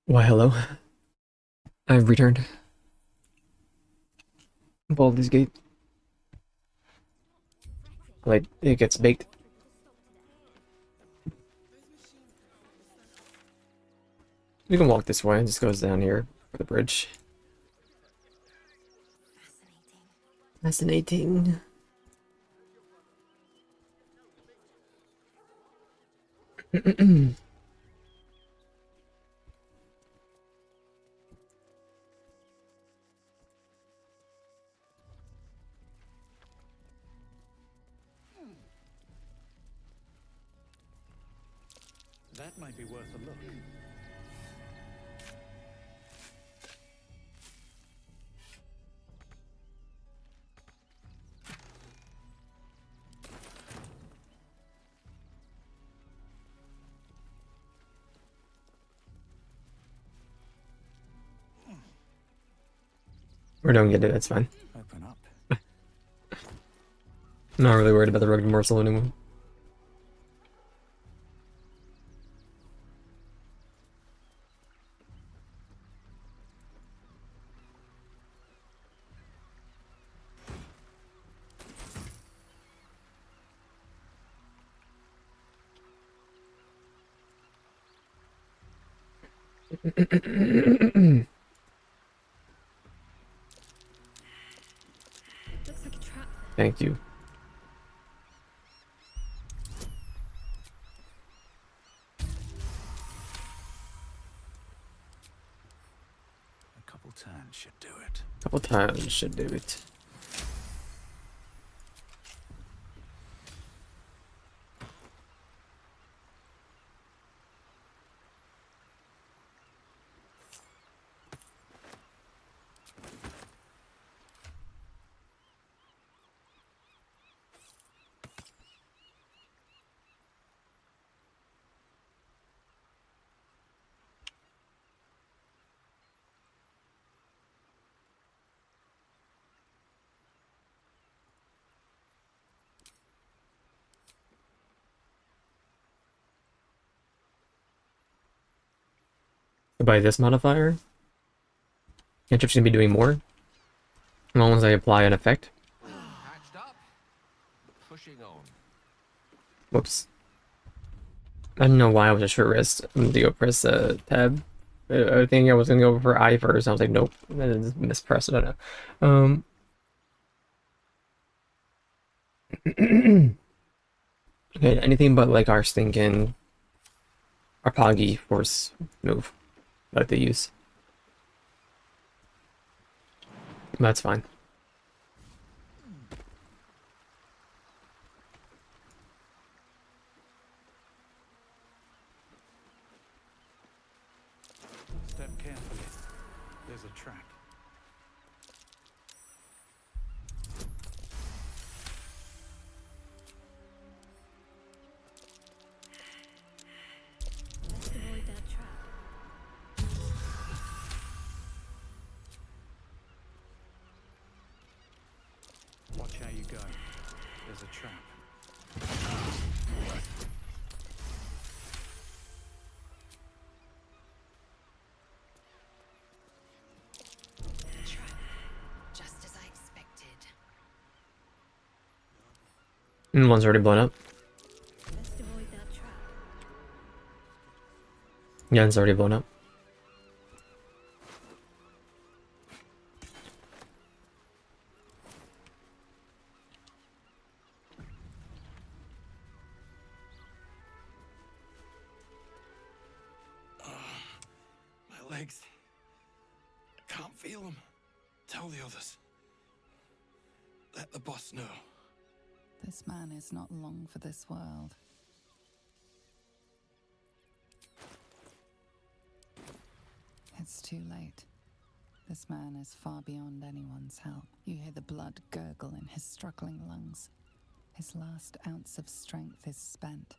Why, hello. I've returned. Baldi's Gate. Like, it gets baked. We can walk this way. It just goes down here for the bridge. Fascinating. That might be worth a look. Or don't get it, that's fine. Open up. I'm not really worried about the rugged morsel anymore. Looks like a trap there. Thank you. A couple turns should do it. Couple times should do it. By this modifier, cantrip's gonna be doing more as long as I apply an effect. Patched up. Pushing on. Whoops. I don't know why I was a short rest. I'm gonna go press tab. I think I was gonna go for I first. I was like, nope. I just mispressed it. I don't know. Okay, anything but like our stinking Arpagi force move that they use. That's fine. Step carefully. There's a trap. Let's avoid that trap. Watch how you go. There's a trap. Trap. Just as I expected. And one's already blown up. Let's avoid that trap. Yeah, it's already blown up. My legs. I can't feel them. Tell the others. Let the boss know. This man is not long for this world. It's too late. This man is far beyond anyone's help. You hear the blood gurgle in his struggling lungs. His last ounce of strength is spent.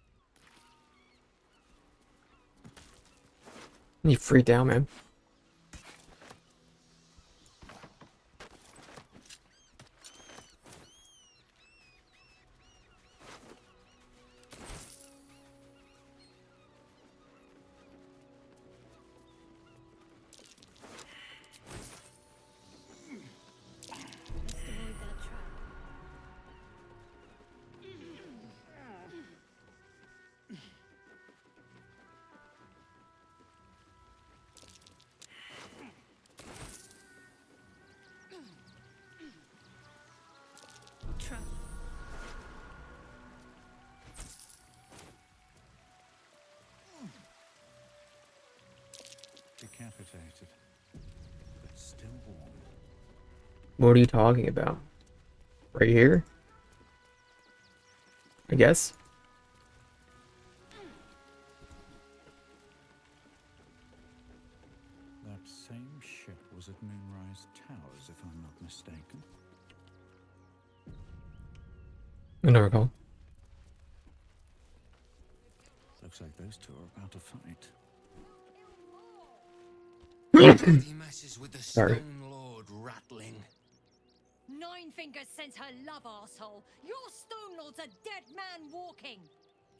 You freaked out, man. dilapidated, but still warm. What are you talking about? Right here? I guess. That same ship was at Moonrise Towers, if I'm not mistaken. I don't recall. Looks like those two are about to fight. Bloody messes with the Sorry. Stone Lord rattling. Nine Fingers sends her love, arsehole. Your Stone Lord's a dead man walking.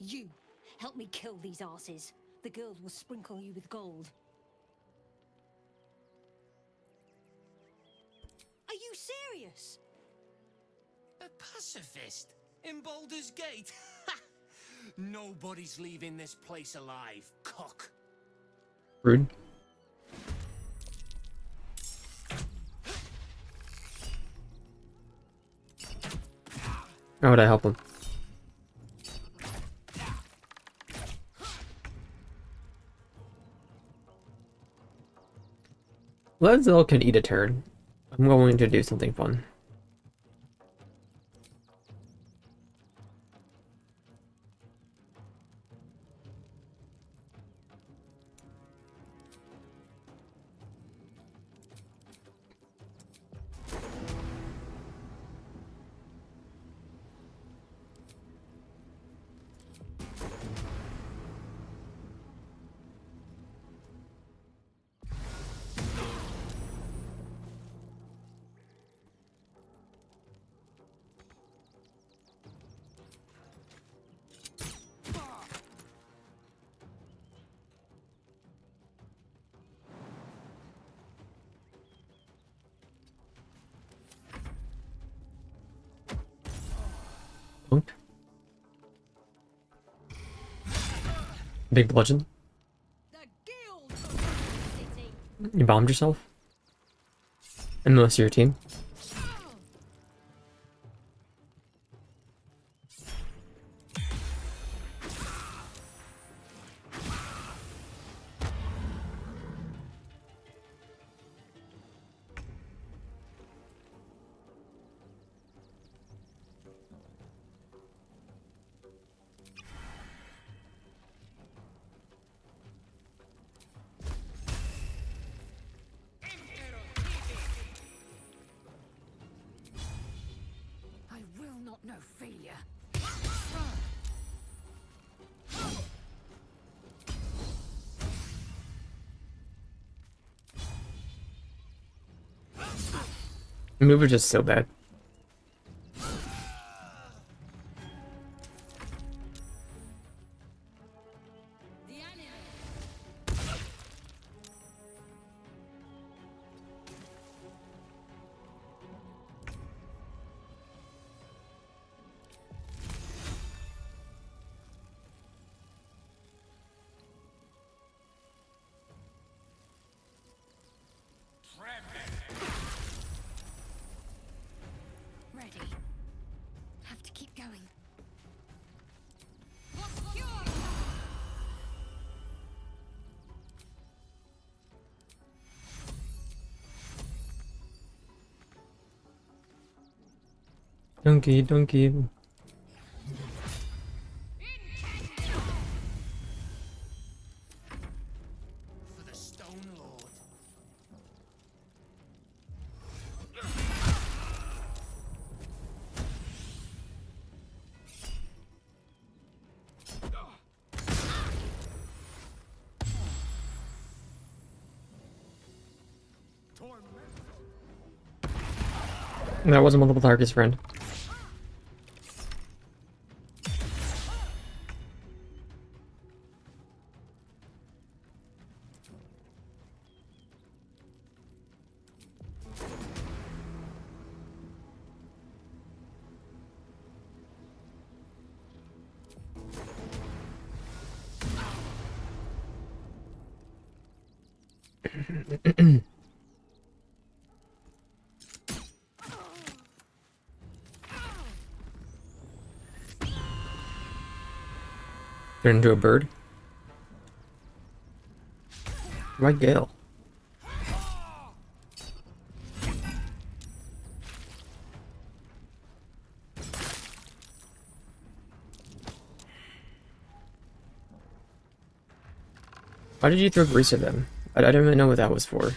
You, help me kill these asses. The girls will sprinkle you with gold. Are you serious? A pacifist in Baldur's Gate? Nobody's leaving this place alive, cock. Rude. How would I help him? Ledsel can eat a turd. I'm going to do something fun. Boink. Big bludgeon. The guild of the city. You bombed yourself? And most of your team? I will not know failure. The move is just so bad. The enemy. Ready. Have to keep going. Donkey, donkey. For the Stone Lord. That wasn't multiple targets, friend. Turn into a bird. Why Gale? Why did you throw grease at them? I don't even know what that was for.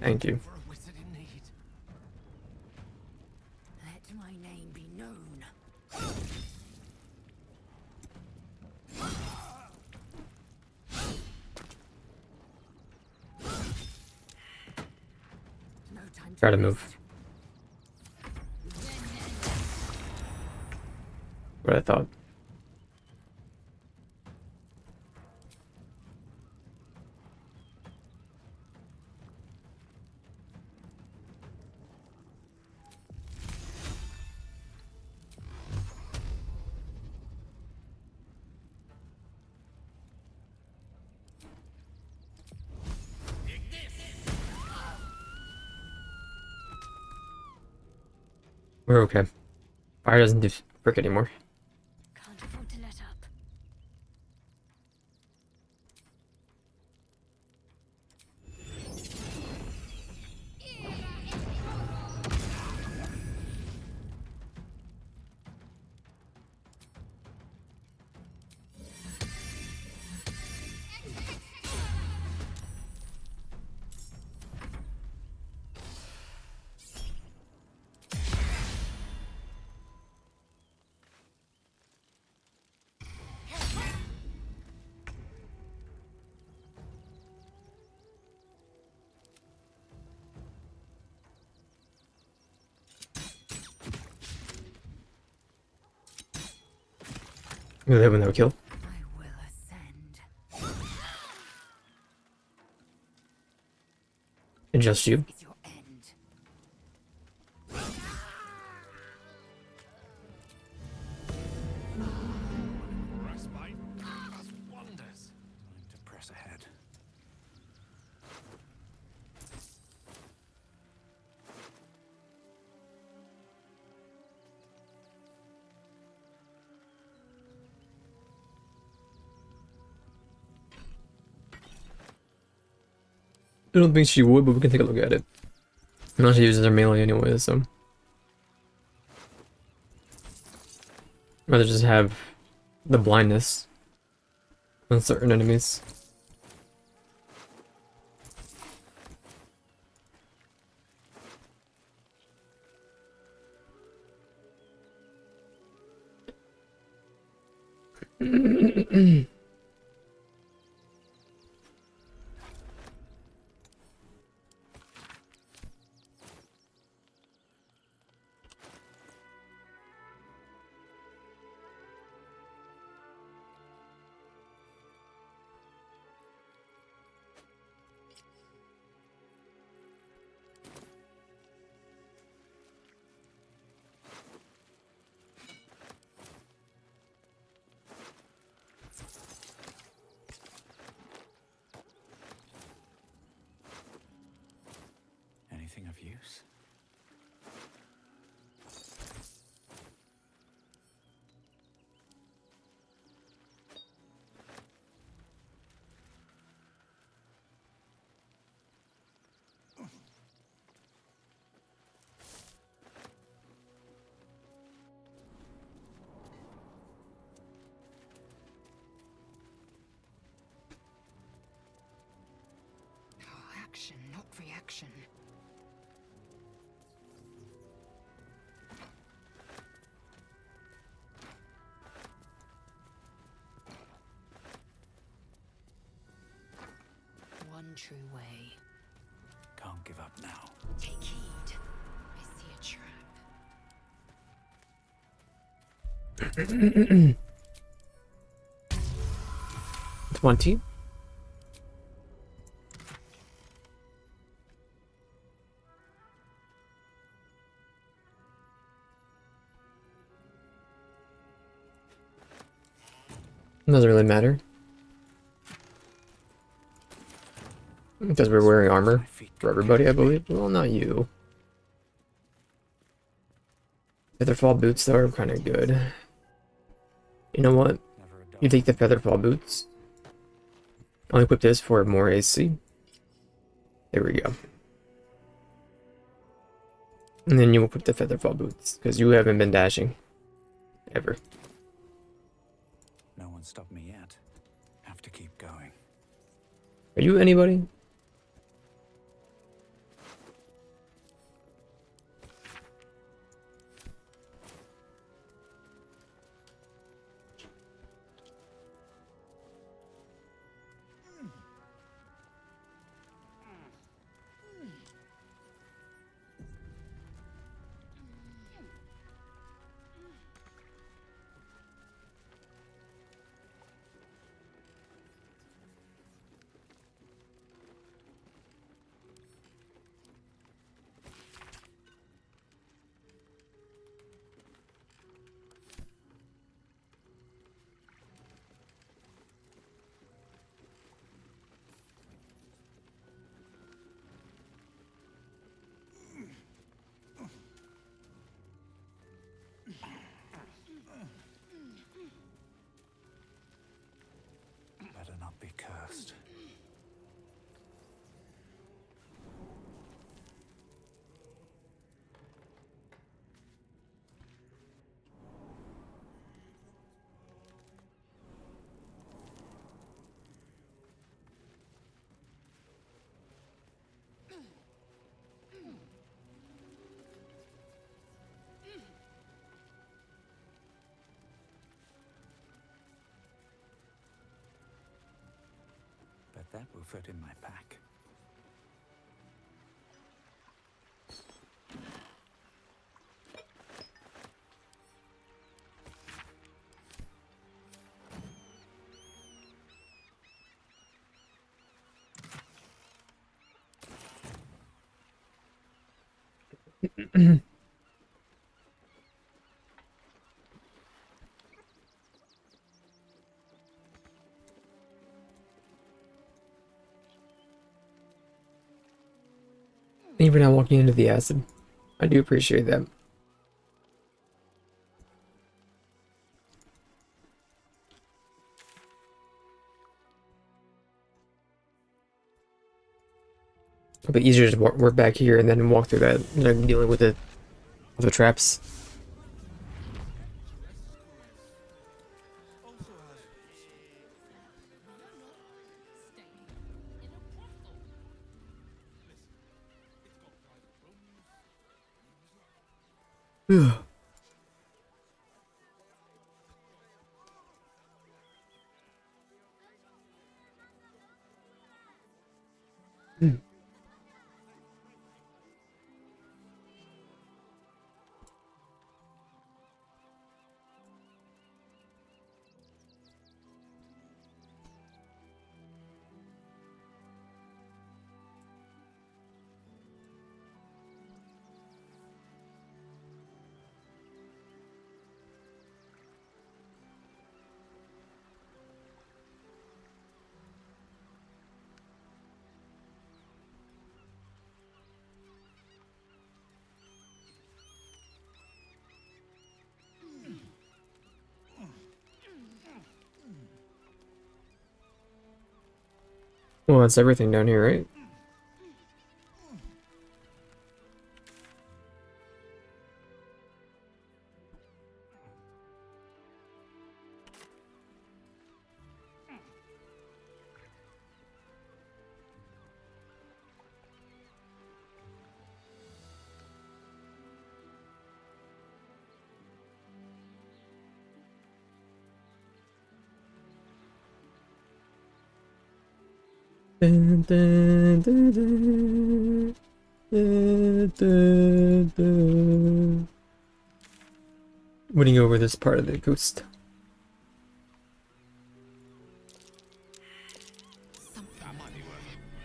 Thank you. For a wizard in need. Let my name be known. No time Try to move. What I thought. We're okay. Fire doesn't do frick anymore. Can't afford to let up. We live with no kill. I will ascend. And just you. Is your end. Respite does wonders. Time to press ahead. I don't think she would, but we can take a look at it. No, she uses her melee anyway, so. Rather just have the blindness on certain enemies. Anything of use? Oh, action, not reaction. One true way. Can't give up now. Take heed. I see a trap. 20. Doesn't really matter. Because we're wearing armor My feet for can everybody, I catch me. believe. Well, not you. Featherfall boots, though, are kind of good. You know what? Never a You dog. take the featherfall boots. I'll equip this for more AC. There we go. And then you equip the featherfall boots, because you haven't been dashing. Ever. No one stopped me yet. Have to keep going. Are you anybody? Better not be cursed. Bet that will fit in my pack. Thank you for not walking into the acid. I do appreciate that. It'll be easier to work back here and then walk through that, dealing with the traps. Yeah. Well, that's everything down here, right? Dun, dun, dun, dun, dun, dun, dun. Winning over this part of the coast.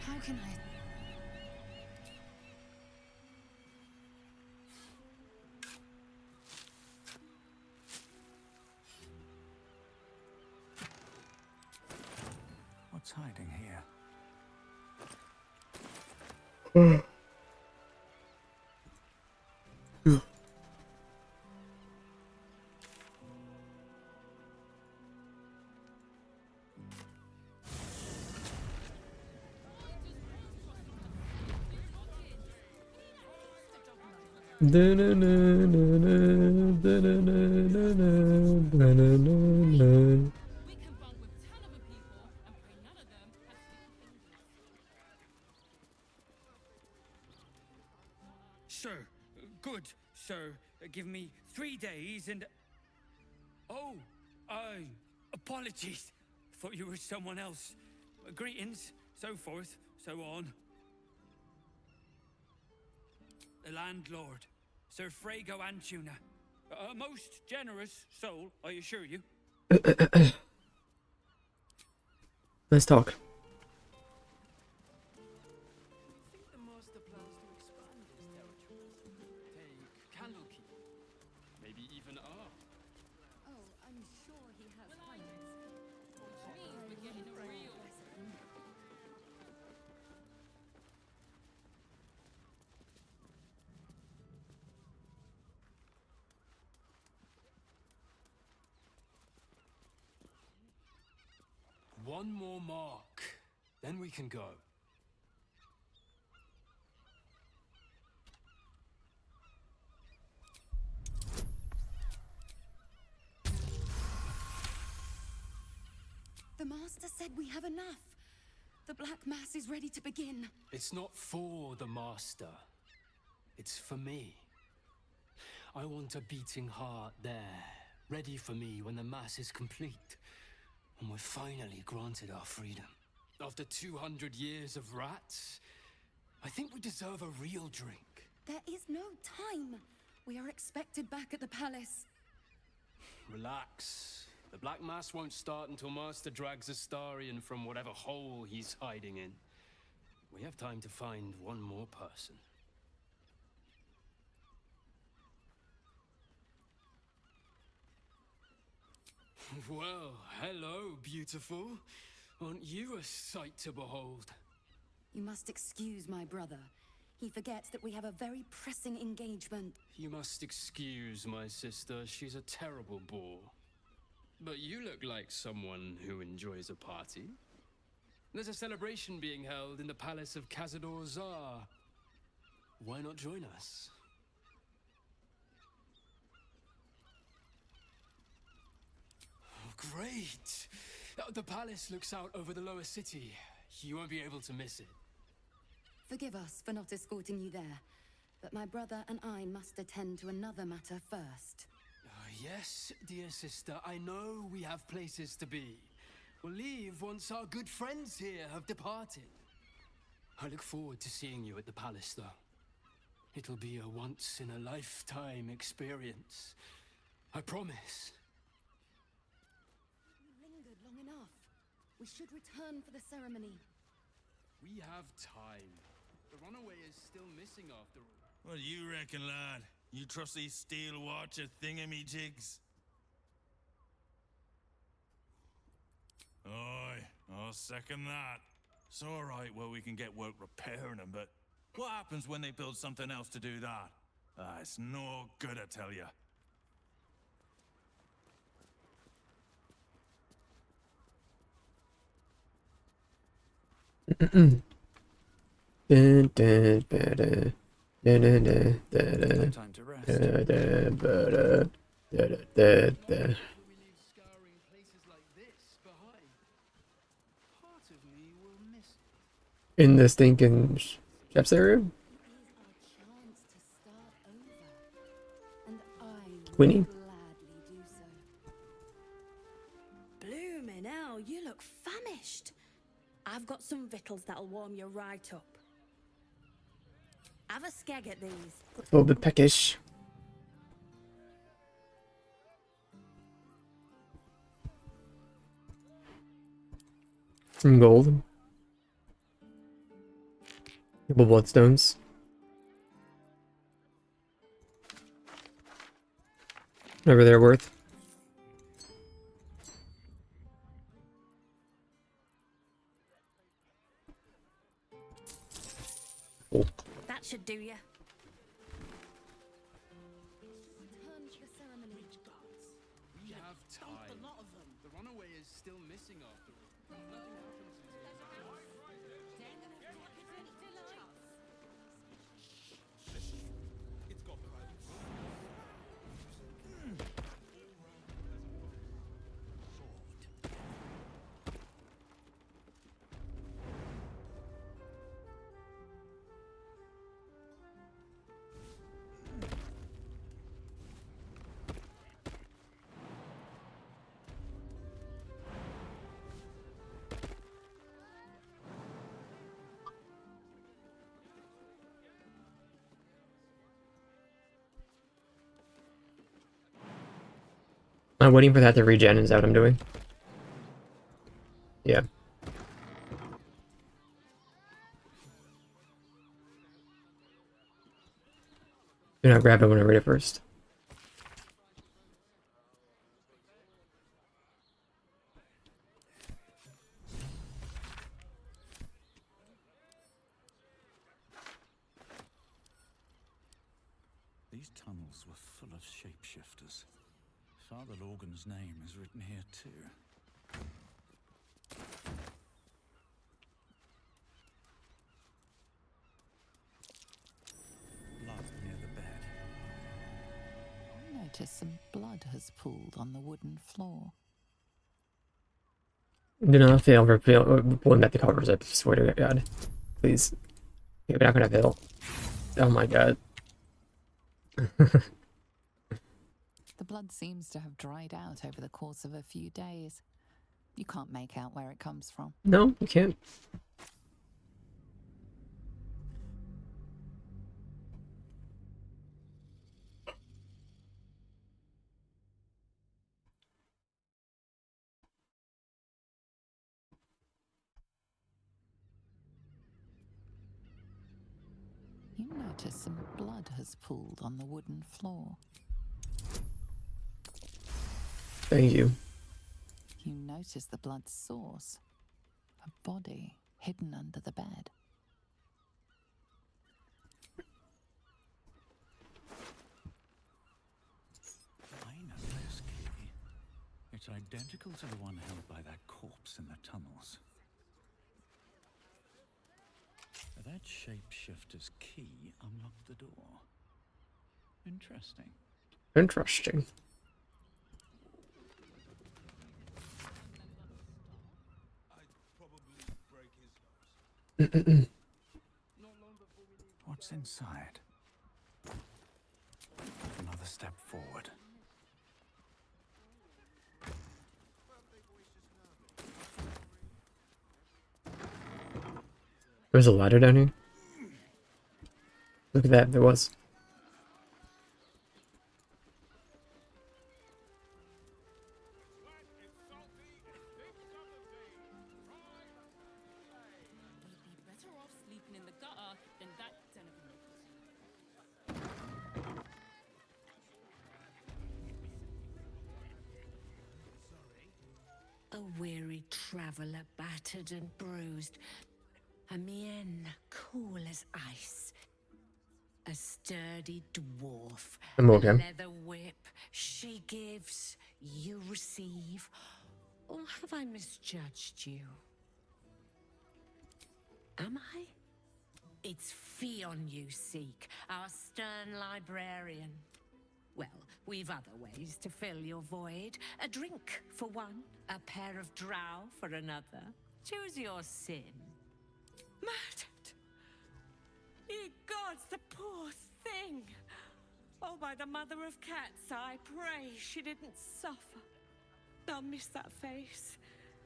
How can I? What's hiding here? Dun, dun, dun, dun, dun, dun, dun, dun, dun, dun, dun, dun, dun. sir. Good, sir. Give me 3 days and... Oh, apologies. Thought you were someone else. Greetings, so forth, so on. The landlord, Sir Frago Antuna. A most generous soul, I assure you. Let's talk. We think the master plans to expand his territories. Take Candlekeep. Maybe even R. Oh, I'm sure he has plans. Which means we're getting a real... One more mark, then we can go. The master said we have enough. The Black Mass is ready to begin. It's not for the master. It's for me. I want a beating heart there, ready for me when the Mass is complete. And we're finally granted our freedom. After 200 years of rats, I think we deserve a real drink. There is no time. We are expected back at the palace. Relax. The Black Mass won't start until Master drags Astarion from whatever hole he's hiding in. We have time to find one more person. Well, hello, beautiful. Aren't you a sight to behold? You must excuse my brother. He forgets that we have a very pressing engagement. You must excuse my sister. She's a terrible bore. But you look like someone who enjoys a party. There's a celebration being held in the palace of Cazador Zar. Why not join us? Great! The palace looks out over the lower city. You won't be able to miss it. Forgive us for not escorting you there, but my brother and I must attend to another matter first. Yes, dear sister, I know we have places to be. We'll leave once our good friends here have departed. I look forward to seeing you at the palace, though. It'll be a once-in-a-lifetime experience. I promise. We lingered long enough. We should return for the ceremony. We have time. The runaway is still missing after all. What do you reckon, lad? You trust these steel watcher thingamajigs? Aye, I'll second that. It's alright where we can get work repairing them, but what happens when they build something else to do that? It's no good, I tell you. Dun, dun, ba-da. Dun, dun, dun, da-da. Time to rest. Da-da, ba-da. Da-da-da-da. We leave scouring places like this behind. Part of me will miss it. In the stinking chef's area? It is our chance to start over. And I Winnie? will gladly do so. Blooming hell, you look famished. I've got some victuals that'll warm you right up. Have a skeg at these. A little bit peckish. Some gold. Couple bloodstones. Whatever they're worth. Oh. That should do you. Return to the ceremony. We have time. The runaway is still missing after all. Nothing happens until I'm waiting for that to regen, is that what I'm doing? Yeah. Do not grab it when I read it first. These tunnels were full of shapeshifters. Father Logan's name is written here too. Blood near the bed. I notice some blood has pooled on the wooden floor. Do not fail for pulling back the covers, I swear to God. Please. You're not gonna fail. Oh my god. The blood seems to have dried out over the course of a few days. You can't make out where it comes from. No, you can't. You notice some blood has pooled on the wooden floor. Thank you. You notice the blood's source. A body hidden under the bed. I know this key. It's identical to the one held by that corpse in the tunnels. That shapeshifter's key unlocked the door. Interesting. Interesting. What's inside? Another step forward. There's a ladder down here. Look at that, there was. We'd be better off sleeping in the gutter than that den of A weary traveller, battered and bruised. A mien cool as ice. A sturdy dwarf. I'm okay. A leather whip. She gives, you receive. Or have I misjudged you? Am I? It's Fion you seek, our stern librarian. Well, we've other ways to fill your void. A drink for one, a pair of drow for another. Choose your sin. Murdered! Ye gods, the poor thing! Oh, by the mother of cats, I pray she didn't suffer. I'll miss that face.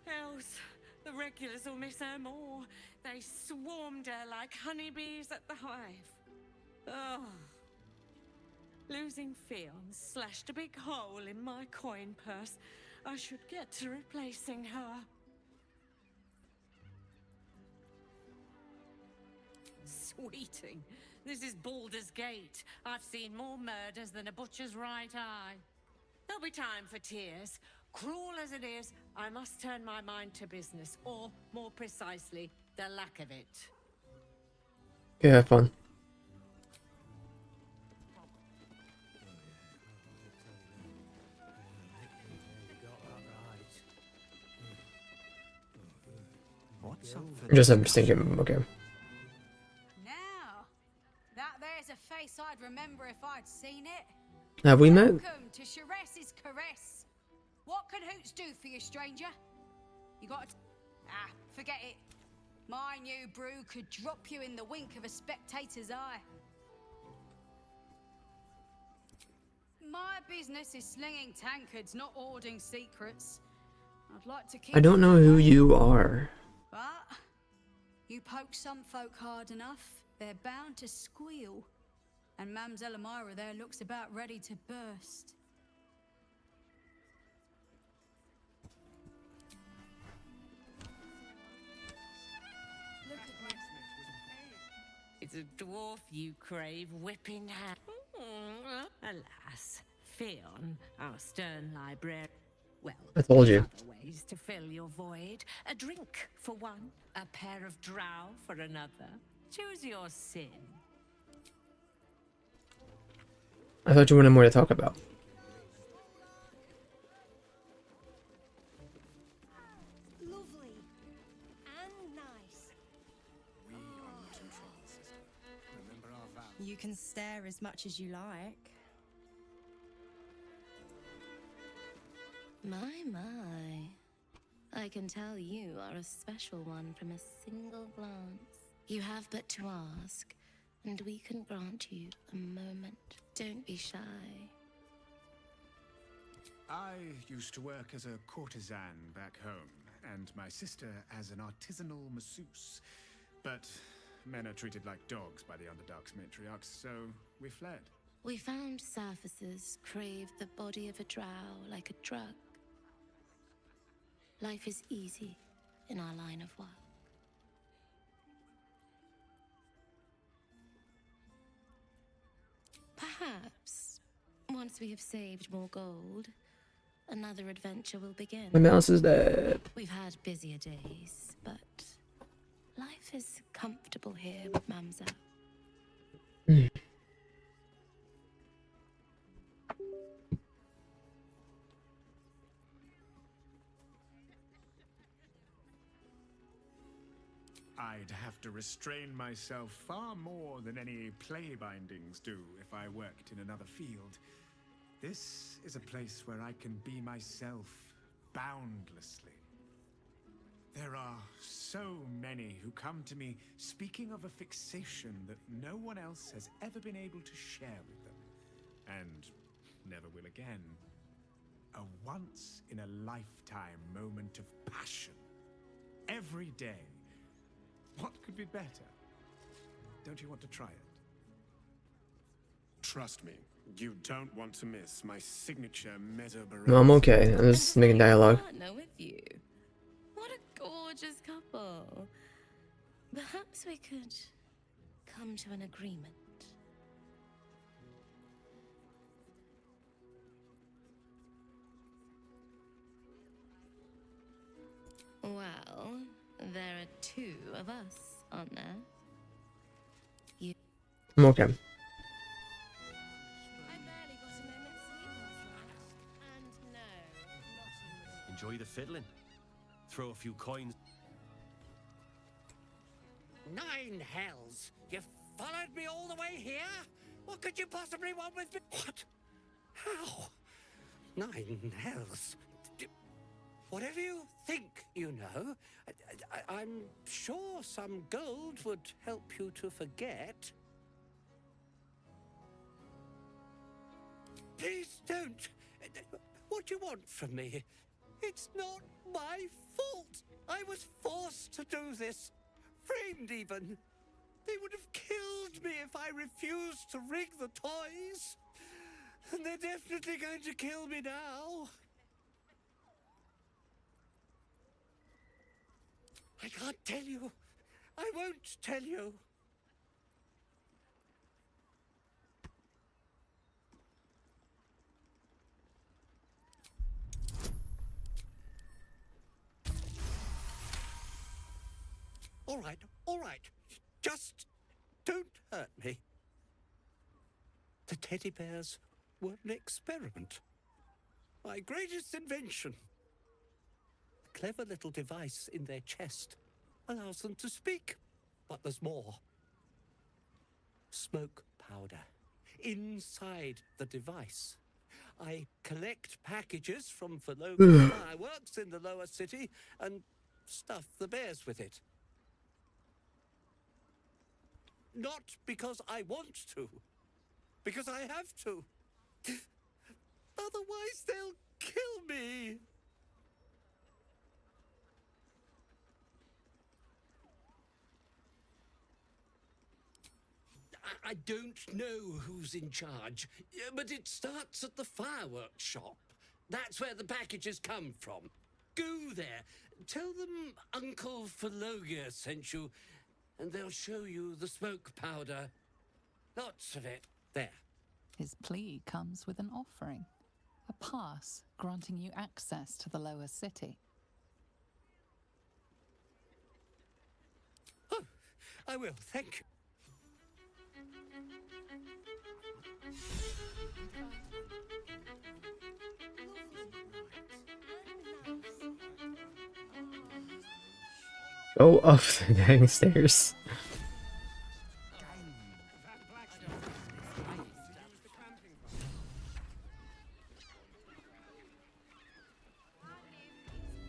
Else, the regulars will miss her more. They swarmed her like honeybees at the hive. Oh. Losing Fion slashed a big hole in my coin purse. I should get to replacing her. Sweeting. This is Baldur's Gate. I've seen more murders than a butcher's right eye. There'll be time for tears. Cruel as it is, I must turn my mind to business, or, more precisely, the lack of it. Yeah, have fun. What's up for I'm just thinking, okay. Now, that there's a face I'd remember if I'd seen it. Have we met? Welcome to Sharess's Caress. What can Hoots do for you, stranger? You got to... Ah, forget it. My new brew could drop you in the wink of a spectator's eye. My business is slinging tankards, not hoarding secrets. I'd like to keep... I don't know who you are. But you poke some folk hard enough, they're bound to squeal. And Mamselle Elmira there looks about ready to burst. is a dwarf you crave, whipping hand. Alas, Fionn, our stern librarian. Well, I told there's you. other ways to fill your void. A drink for one, a pair of drow for another. Choose your sin. I thought you wanted more to talk about. Lovely. And nice. We are not in trouble, sister. Remember our vow. You can stare as much as you like. My. I can tell you are a special one from a single glance. You have but to ask, and we can grant you a moment. Don't be shy. I used to work as a courtesan back home, and my sister as an artisanal masseuse. But men are treated like dogs by the Underdark's matriarchs, so we fled. We found surfacers crave the body of a drow like a drug. Life is easy in our line of work. Perhaps, once we have saved more gold, another adventure will begin. My mouse is dead. We've had busier days, but life is comfortable here with Mamza. I'd have to restrain myself far more than any play bindings do if I worked in another field. This is a place where I can be myself boundlessly. There are so many who come to me speaking of a fixation that no one else has ever been able to share with them, and never will again. A once-in-a-lifetime moment of passion. Every day. What could be better? Don't you want to try it? Trust me, you don't want to miss my signature mesobarometer. No, I'm okay. I'm just making dialogue. Partner with you. What a gorgeous couple. Perhaps we could come to an agreement. Well, there are two of us, aren't there? I'm okay. I barely got a moment's sleep last night. And no, not Enjoy the fiddling. Throw a few coins. 9 hells! You followed me all the way here? What could you possibly want with me? What? How? 9 hells? Whatever you think you know, I'm sure some gold would help you to forget. Please don't. What do you want from me? It's not my fault. I was forced to do this. Framed even. They would have killed me if I refused to rig the toys. And they're definitely going to kill me now. I can't tell you. I won't tell you. All right. Just don't hurt me. The teddy bears were an experiment. My greatest invention. A clever little device in their chest allows them to speak. But there's more. Smoke powder. Inside the device. I collect packages from the local fireworks in the lower city and stuff the bears with it. Not because I want to, because I have to. Otherwise, they'll kill me. I don't know who's in charge, but it starts at the fireworks shop. That's where the packages come from. Go there. Tell them Uncle Philologia sent you, and they'll show you the smoke powder. Lots of it. There. His plea comes with an offering, a pass granting you access to the lower city. Oh, I will, thank you. Go up the dang stairs.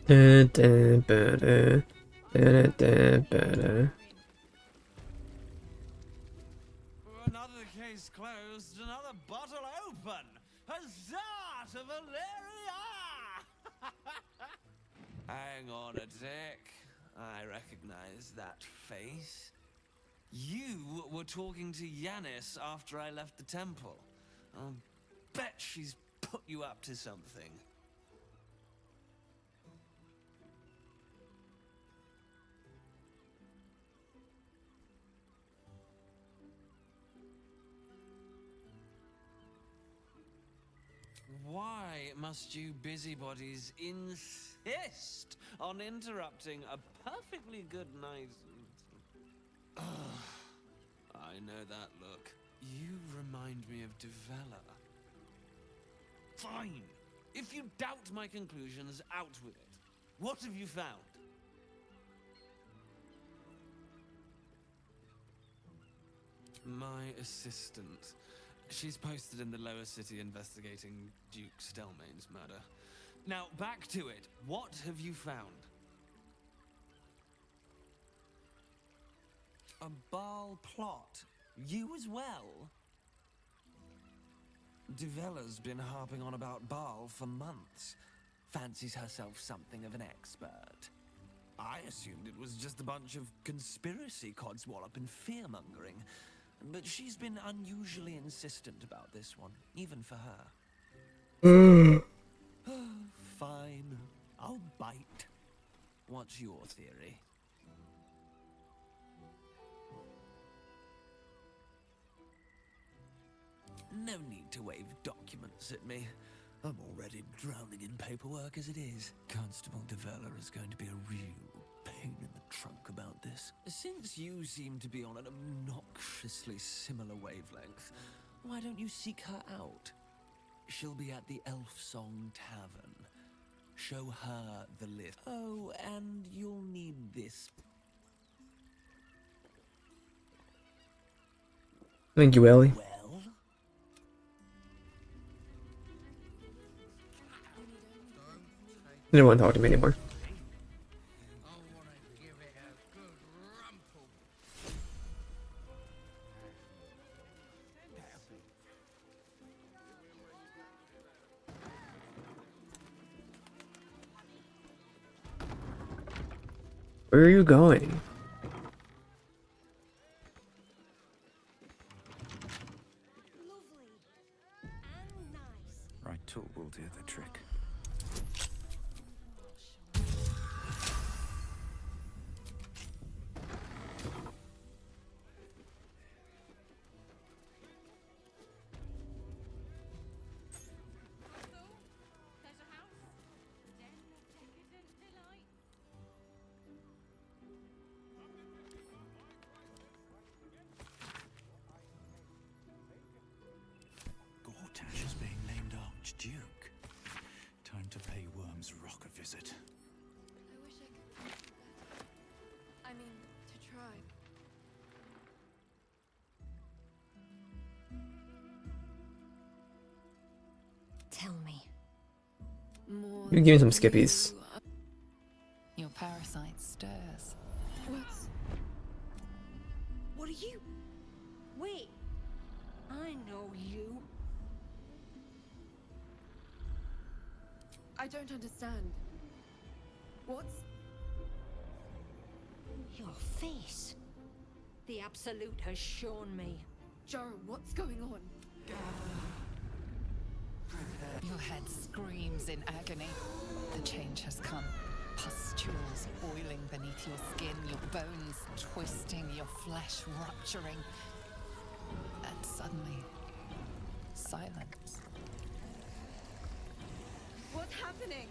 Da, da, ba, da, da, da, da, ba, da. Another case closed, another bottle open. Huzzah to Valeria! Hang on a tick. I recognize that face. You were talking to Yanis after I left the temple. I'll bet she's put you up to something. Why must you busybodies insist on interrupting a perfectly good night? Ugh, I know that look. You remind me of Devella. Fine. If you doubt my conclusions, out with it. What have you found? My assistant. She's posted in the lower city investigating Duke Stelmane's murder. Now, back to it. What have you found? A Baal plot? You as well? Devella's been harping on about Baal for months. Fancies herself something of an expert. I assumed it was just a bunch of conspiracy codswallop and fear-mongering. But she's been unusually insistent about this one, even for her. Fine, I'll bite. What's your theory? No need to wave documents at me. I'm already drowning in paperwork as it is. Constable Devella is going to be a real pain in the trunk about this. Since you seem to be on an obnoxiously similar wavelength, why don't you seek her out? She'll be at the Elf Song Tavern. Show her the lift. Oh, and you'll need this. Thank you, Ellie. Well, They don't want to talk to me anymore. Where are you going? Right tool will do the trick. Gortash is being named Archduke. Time to pay Worm's Rock a visit. I wish I could. I mean, to try. Tell me. More You give me some skippies. Your parasite stirs. What are you? Wait. I know you. I don't understand. What's... Your face. The Absolute has shown me. Joe, what's going on? Your head screams in agony. The change has come. Pustules boiling crawling beneath your skin, your bones twisting, your flesh rupturing. And suddenly, silence. What's happening?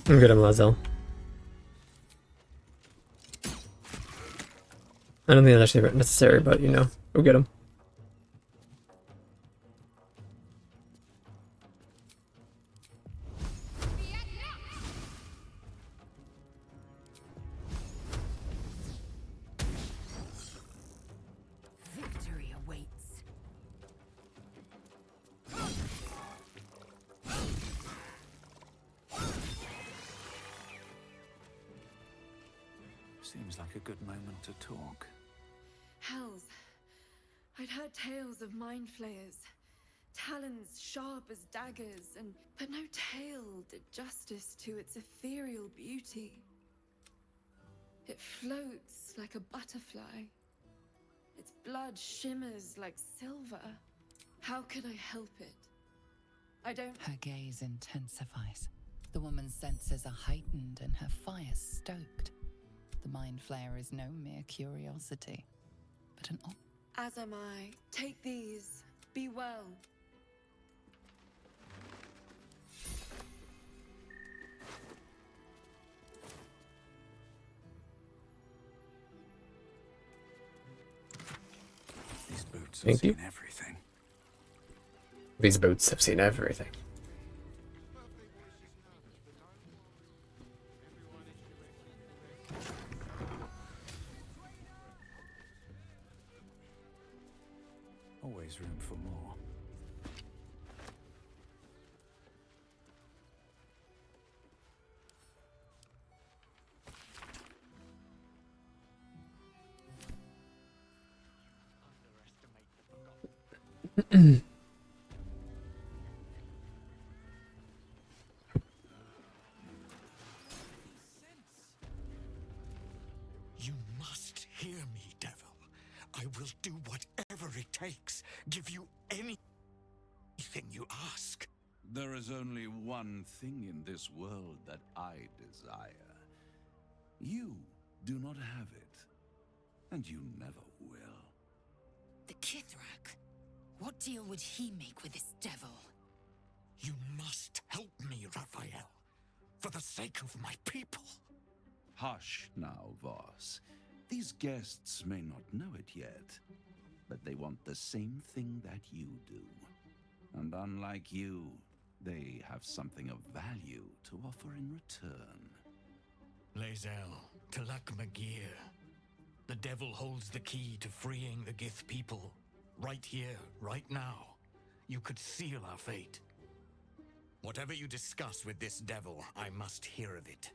I'm good, I'm Lazel. I don't think that's actually necessary, but you know, we'll get him. Victory awaits. Seems like a good moment to talk. Hells. I'd heard tales of mind flayers. Talons sharp as daggers, but no tale did justice to its ethereal beauty. It floats like a butterfly. Its blood shimmers like silver. How could I help it? I don't... Her gaze intensifies. The woman's senses are heightened and her fire stoked. The mind flayer is no mere curiosity, but an As am I. Take these. Be well. These boots have Thank you. seen everything. These boots have seen everything. Always room for more. You must hear me, devil. I will do whatever it takes. Give you anything you ask. There is only one thing in this world that I desire. You do not have it, and you never will. The Kithrak. What deal would he make with this devil? You must help me, Raphael. For the sake of my people. Hush now, Voss. These guests may not know it yet, but they want the same thing that you do. And unlike you, they have something of value to offer in return. Lae'zel, Talak Magir. The devil holds the key to freeing the Gith people. Right here, right now. You could seal our fate. Whatever you discuss with this devil, I must hear of it.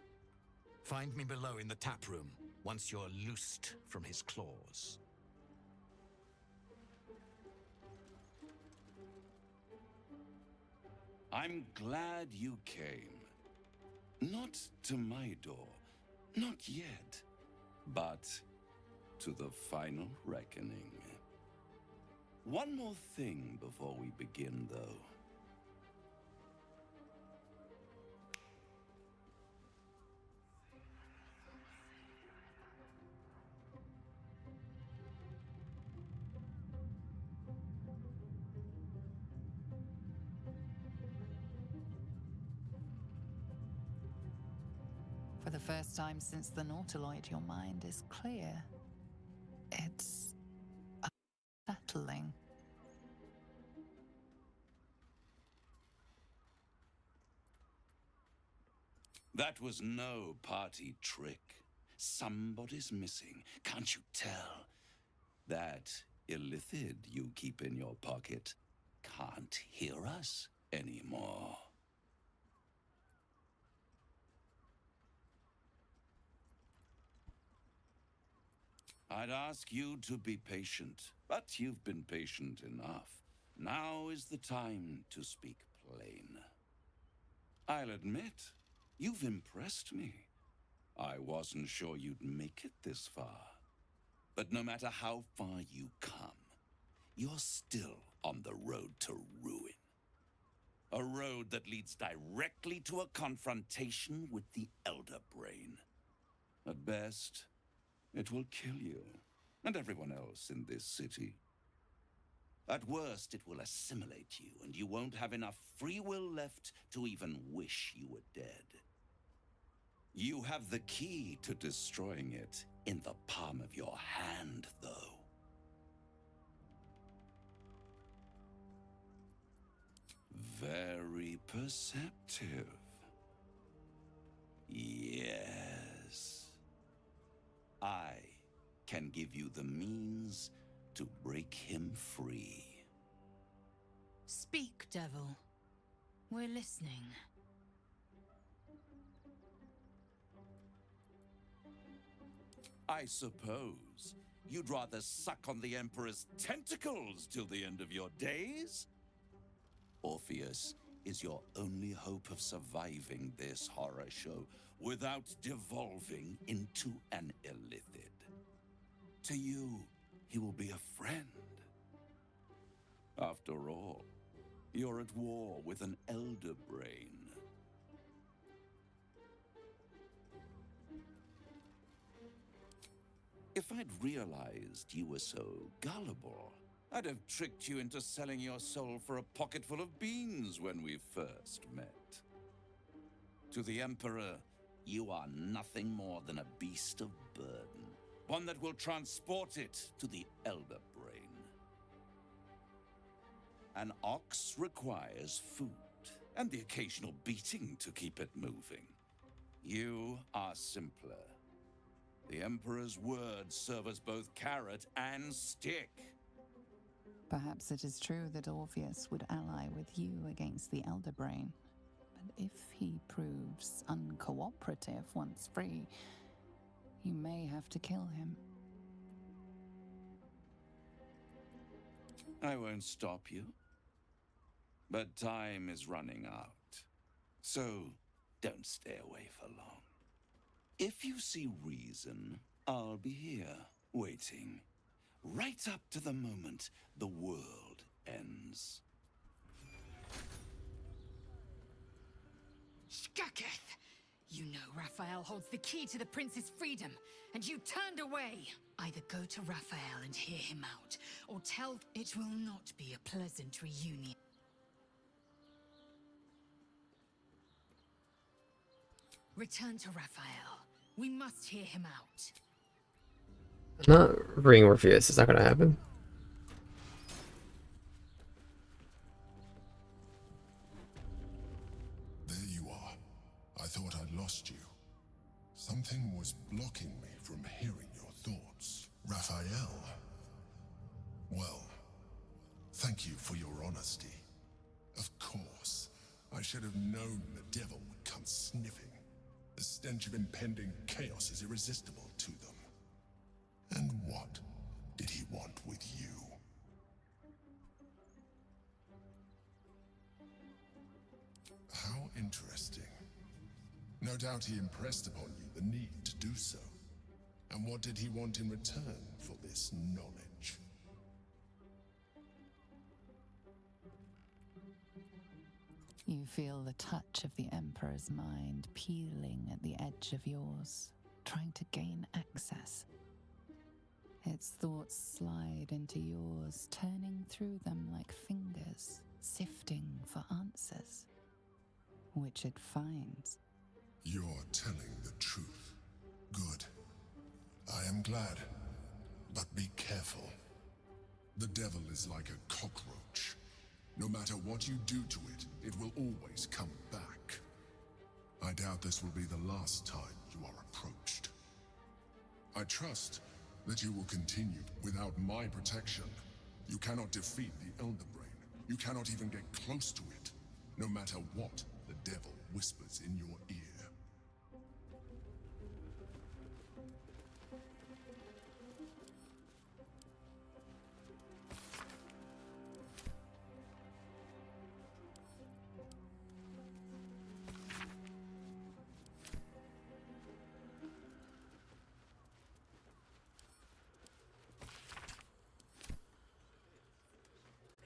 Find me below in the tap room, once you're loosed from his claws. I'm glad you came. Not to my door, not yet, but to the final reckoning. One more thing before we begin, though. For the first time since the Nautiloid, your mind is clear. It's unsettling. That was no party trick. Somebody's missing, can't you tell? That illithid you keep in your pocket can't hear us anymore. I'd ask you to be patient, but you've been patient enough. Now is the time to speak plain. I'll admit, you've impressed me. I wasn't sure you'd make it this far. But no matter how far you come, you're still on the road to ruin. A road that leads directly to a confrontation with the Elder Brain. At best, it will kill you and everyone else in this city. At worst, it will assimilate you, and you won't have enough free will left to even wish you were dead. You have the key to destroying it in the palm of your hand, though. Very perceptive. Yes. I can give you the means to break him free. Speak, devil. We're listening. I suppose you'd rather suck on the Emperor's tentacles till the end of your days? Orpheus is your only hope of surviving this horror show without devolving into an illithid. To you, he will be a friend. After all, you're at war with an Elder Brain. If I'd realized you were so gullible, I'd have tricked you into selling your soul for a pocketful of beans when we first met. To the Emperor, you are nothing more than a beast of burden, one that will transport it to the Elder Brain. An ox requires food, and the occasional beating to keep it moving. You are simpler. The Emperor's words serve as both carrot and stick. Perhaps it is true that Orpheus would ally with you against the Elder Brain. But if he proves uncooperative once free, you may have to kill him. I won't stop you. But time is running out. So don't stay away for long. If you see reason, I'll be here, waiting. Right up to the moment the world ends. Shkaketh! You know Raphael holds the key to the prince's freedom, and you turned away. Either go to Raphael and hear him out, or tell it will not be a pleasant reunion. Return to Raphael. We must hear him out. I'm not bringing Orpheus. It's not gonna happen. There you are. I thought I'd lost you. Something was blocking me from hearing your thoughts. Raphael. Well, thank you for your honesty. Of course, I should have known the devil would come sniffing. The stench of impending chaos is irresistible to them. And what did he want with you? How interesting. No doubt he impressed upon you the need to do so. And what did he want in return for this knowledge? You feel the touch of the Emperor's mind peeling at the edge of yours, trying to gain access. Its thoughts slide into yours, turning through them like fingers, sifting for answers, which it finds. You're telling the truth. Good. I am glad. But be careful. The devil is like a cockroach. No matter what you do to it, it will always come back. I doubt this will be the last time you are approached. I trust that you will continue without my protection. You cannot defeat the Elder Brain. You cannot even get close to it, no matter what the devil whispers in your ear.